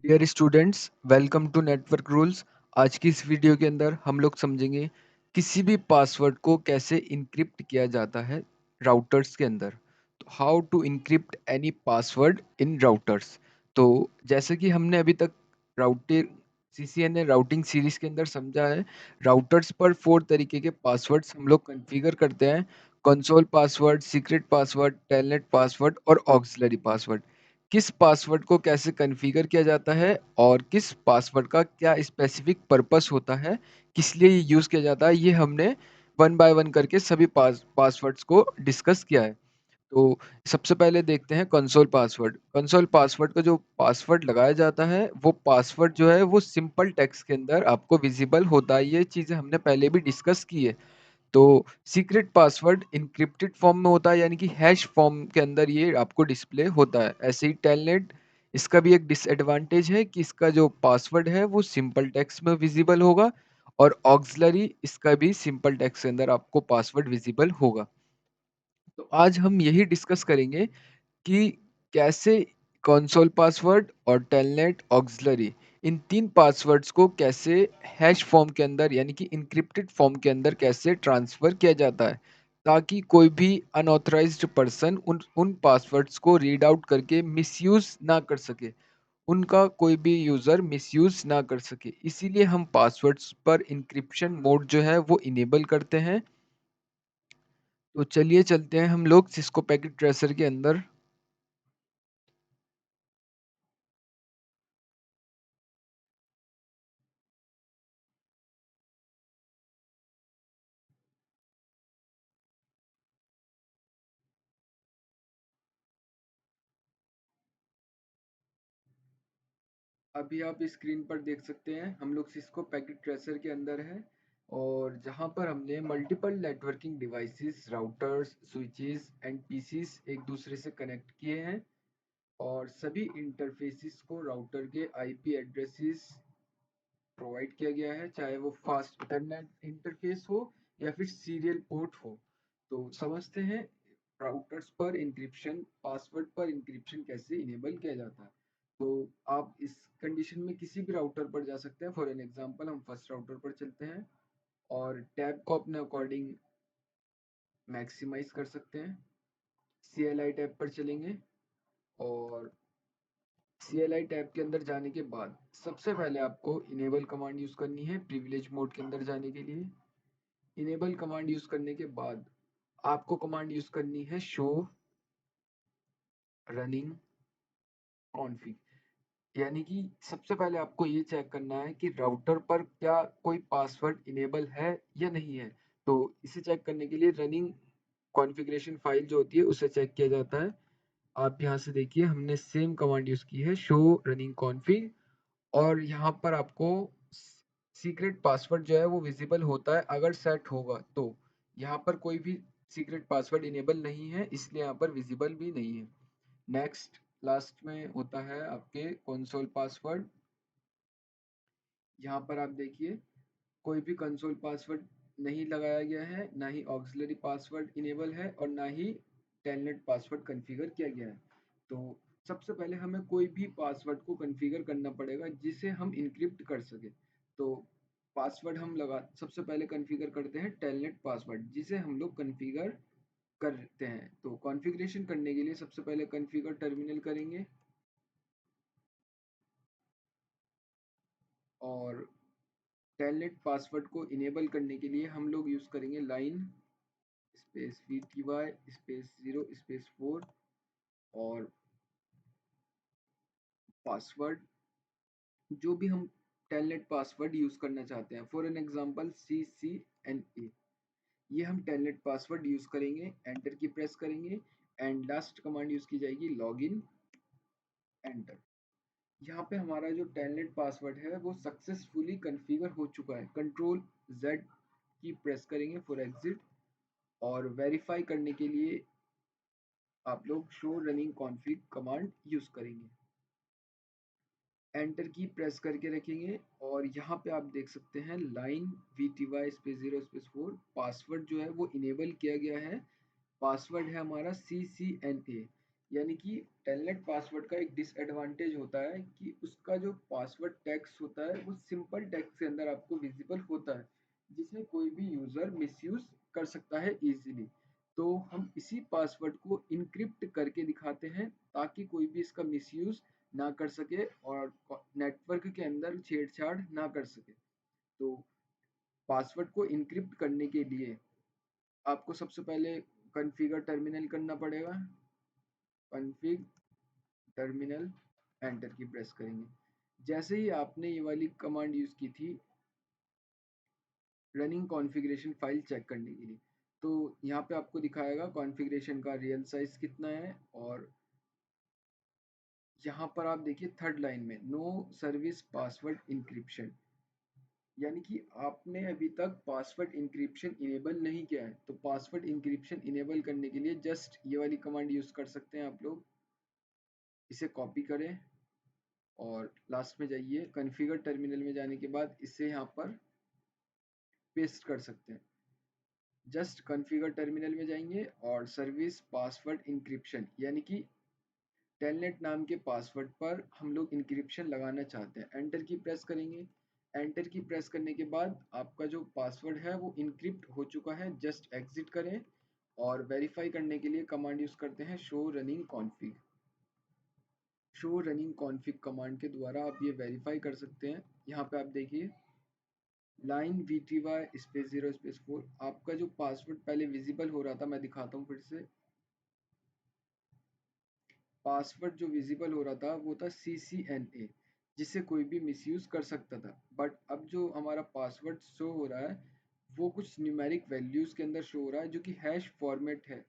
Dear students, welcome to network rules. आज की इस वीडियो के अंदर हम लोग समझेंगे किसी भी पासवर्ड को कैसे इनक्रिप्ट किया जाता है राउटर्स के अंदर। तो how to encrypt any password in routers. तो जैसे कि हमने अभी तक राउटर सीसीएनए राउटिंग सीरीज के अंदर समझा है, राउटर्स पर 4 तरीके के पासवर्ड्स हम लोग कॉन्फ़िगर करते हैं। Console password, secret password, telnet password और ऑक्सिलरी पासवर्ड। किस पासवर्ड को कैसे कॉन्फ़िगर किया जाता है और किस पासवर्ड का क्या स्पेसिफिक पर्पस होता है, किस लिए ये यूज़ किया जाता है, ये हमने वन बाय वन करके सभी पासवर्ड्स को डिस्कस किया है। तो सबसे पहले देखते हैं कंसोल पासवर्ड। कंसोल पासवर्ड का जो पासवर्ड लगाया जाता है, वो पासवर्ड जो है वो सिंपल टेक्स्ट के अंदर आपको विजिबल होता है। ये चीज़ें हमने पहले भी डिस्कस की है। तो सीक्रेट पासवर्ड इनक्रिप्टेड फॉर्म में होता है, यानी कि हैश फॉर्म के अंदर ये आपको डिस्प्ले होता है। ऐसे ही टेलनेट, इसका भी एक डिसएडवांटेज है कि इसका जो पासवर्ड है वो सिंपल टेक्स्ट में विजिबल होगा, और ऑक्सिलरी इसका भी सिंपल टेक्स्ट के अंदर आपको पासवर्ड विजिबल होगा। तो आज हम यही डिस्कस करेंगे कि कैसे कंसोल पासवर्ड और टेलनेट ऑक्सिलरी, इन 3 पासवर्ड्स को कैसे हैश फॉर्म के अंदर यानी कि इनक्रिप्टेड फॉर्म के अंदर कैसे ट्रांसफ़र किया जाता है, ताकि कोई भी अनऑथराइज्ड पर्सन उन उन पासवर्ड्स को रीड आउट करके मिसयूज़ ना कर सके, उनका कोई भी यूज़र मिसयूज़ ना कर सके। इसीलिए हम पासवर्ड्स पर इंक्रिप्शन मोड जो है वो इनेबल करते हैं। तो चलिए चलते हैं हम लोग सिस्को पैकेट ट्रेसर के अंदर। अभी आप स्क्रीन पर देख सकते हैं, हम लोग सिस्को पैकेट ट्रेसर के अंदर है, और जहां पर हमने multiple networking devices, routers, switches and PCs एक दूसरे से कनेक्ट किए हैं, और सभी इंटरफेसेस को राउटर के आईपी एड्रेसेस प्रोवाइड किया गया है, चाहे वो फास्ट इंटरनेट इंटरफेस हो या फिर सीरियल पोर्ट हो। तो समझते हैं राउटर्स पर इंक्रिप्शन, पासवर्ड पर इंक्रिप्शन कैसे इनेबल किया जाता है। तो आप इस कंडीशन में किसी भी राउटर पर जा सकते हैं। फॉर एन एग्जांपल हम फर्स्ट राउटर पर चलते हैं और टैब को अपने अकॉर्डिंग मैक्सिमाइज कर सकते हैं। CLI टैब पर चलेंगे, और CLI टैब के अंदर जाने के बाद सबसे पहले आपको इनेबल कमांड यूज करनी है प्रिविलेज मोड के अंदर जाने के लिए। इनेबल कमांड यूज करने के बाद आपको कमांड यूज करनी है शो रनिंग कॉन्फ़िग, यानी कि सबसे पहले आपको ये चेक करना है कि राउटर पर क्या कोई पासवर्ड इनेबल है या नहीं है। तो इसे चेक करने के लिए रनिंग कॉन्फ़िगरेशन फाइल जो होती है उसे चेक किया जाता है। आप यहाँ से देखिए, हमने सेम कमांड यूज की है शो रनिंग कॉन्फ़िग, और यहाँ पर आपको सीक्रेट पासवर्ड जो है वो विजिबल होता है अगर सेट होगा। तो यहाँ पर कोई भी सीक्रेट पासवर्ड इनेबल नहीं है, इसलिए यहाँ पर विजिबल भी नहीं है। नेक्स्ट, लास्ट में होता है आपके कंसोल पासवर्ड। यहाँ पर आप देखिए, कोई भी कंसोल पासवर्ड नहीं लगाया गया है, ना ही ऑक्सिलरी पासवर्ड इनेबल है, और ना ही टेलनेट पासवर्ड कॉन्फ़िगर किया गया है। तो सबसे पहले हमें कोई भी पासवर्ड को कॉन्फ़िगर करना पड़ेगा जिसे हम इनक्रिप्ट कर सके। तो पासवर्ड हम लगा सबसे पहले कॉन्फ़िगर करते हैं टेलनेट पासवर्ड, जिसे हम लोग कॉन्फ़िगर करते हैं। तो कॉन्फ़िगरेशन करने के लिए सबसे पहले कॉन्फ़िगर टर्मिनल करेंगे, और टेलनेट पासवर्ड को इनेबल करने के लिए हम लोग यूज़ करेंगे line space VTY space 0 space 4 और पासवर्ड, जो भी हम टेलनेट पासवर्ड यूज़ करना चाहते हैं। फॉर एन एग्जांपल CCNA, ये हम टेलनेट पासवर्ड यूज़ करेंगे, एंटर की प्रेस करेंगे, एंड लास्ट कमांड यूज़ की जाएगी लॉगिन, एंटर। यहाँ पे हमारा जो टेलनेट पासवर्ड है वो सक्सेसफुली कॉन्फ़िगर हो चुका है। कंट्रोल Z की प्रेस करेंगे फॉर एग्जिट, और वेरीफाई करने के लिए आप लोग show running config command use करेंगे। एंटर की प्रेस करके रखेंगे, और यहाँ पे आप देख सकते हैं line VTY space 0 space 4, password जो है वो इनेबल किया गया है। पासवर्ड है हमारा CCNA, यानी कि टेलनेट पासवर्ड का एक डिसएडवांटेज होता है कि उसका जो पासवर्ड टेक्स्ट होता है वो सिंपल टेक्स्ट के अंदर आपको विजिबल होता है, जिसे कोई भी यूज़र मिसयूज कर सकता है इजीली। तो हम इसी पासवर्ड को इनक्रिप्ट करके दिखाते हैं ताकि कोई भी इसका मिसयूज ना कर सके और नेटवर्क के अंदर छेड़छाड़ ना कर सके। तो पासवर्ड को इनक्रिप्ट करने के लिए आपको सबसे पहले कॉन्फ़िगर टर्मिनल करना पड़ेगा। कॉन्फ़िग टर्मिनल, एंटर की प्रेस करेंगे। जैसे ही आपने ये वाली कमांड यूज़ की थी रनिंग कॉन्फ़िगरेशन फाइल चेक करने के लिए, तो यहाँ पे आपको दिखाएगा कॉन्फ़िगरेशन का रियल साइज़ कितना है। और यहाँ पर आप देखिए थर्ड लाइन में नो सर्विस पासवर्ड इंक्रिप्शन, यानी कि आपने अभी तक पासवर्ड इंक्रिप्शन इनेबल नहीं किया है। तो पासवर्ड इंक्रिप्शन इनेबल करने के लिए जस्ट ये वाली कमांड यूज़ कर सकते हैं आप लोग। इसे कॉपी करें और लास्ट में जाइए, कॉन्फ़िगर टर्मिनल में जाने के बाद इसे यहाँ पर पेस्ट कर सकते हैं। जस्ट कॉन्फ़िगर टर्मिनल में जाएंगे और सर्विस पासवर्ड इंक्रिप्शन, यानी कि टेलनेट नाम के पासवर्ड पर हम लोग इंक्रिप्शन लगाना चाहते हैं, एंटर की प्रेस करेंगे। एंटर की प्रेस करने के बाद आपका जो पासवर्ड है वो इंक्रिप्ट हो चुका है। जस्ट एग्जिट करें और वेरीफाई करने के लिए कमांड यूज़ करते हैं show running config. Show running config command के द्वारा आप ये वेरीफाई कर सकते हैं। यहाँ पे आप देखिए लाइन VTY स्पेस 0 स्पेस 4, आपका जो पासवर्ड पहले विजिबल हो रहा था, मैं दिखाता हूँ फिर से। पासवर्ड जो विजिबल हो रहा था वो था CCNA, जिसे कोई भी मिसयूज कर सकता था। बट अब जो हमारा पासवर्ड शो हो रहा है वो कुछ न्यूमेरिक वैल्यूज के अंदर शो हो रहा है, जो कि हैश फॉर्मेट है,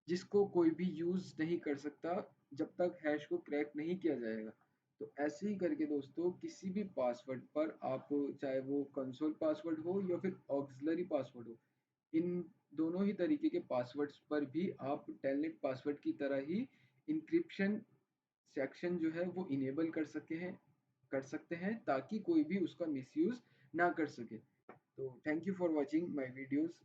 जिसको कोई भी यूज नहीं कर सकता जब तक हैश को क्रैक नहीं किया जाएगा। तो ऐसे ही करके दोस्तों किसी भी पासवर्ड पर आप, चाहे वो कंसोल पासवर्ड हो या फिर ऑक्सिलरी पासवर्ड हो, इन दोनों ही तरीके के पासवर्ड्स पर भी आप टेलनेट पासवर्ड की तरह ही इंक्रिप्शन सेक्शन जो है वो इनेबल कर सकते हैं ताकि कोई भी उसका मिसयूज ना कर सके। तो thank you for watching my videos.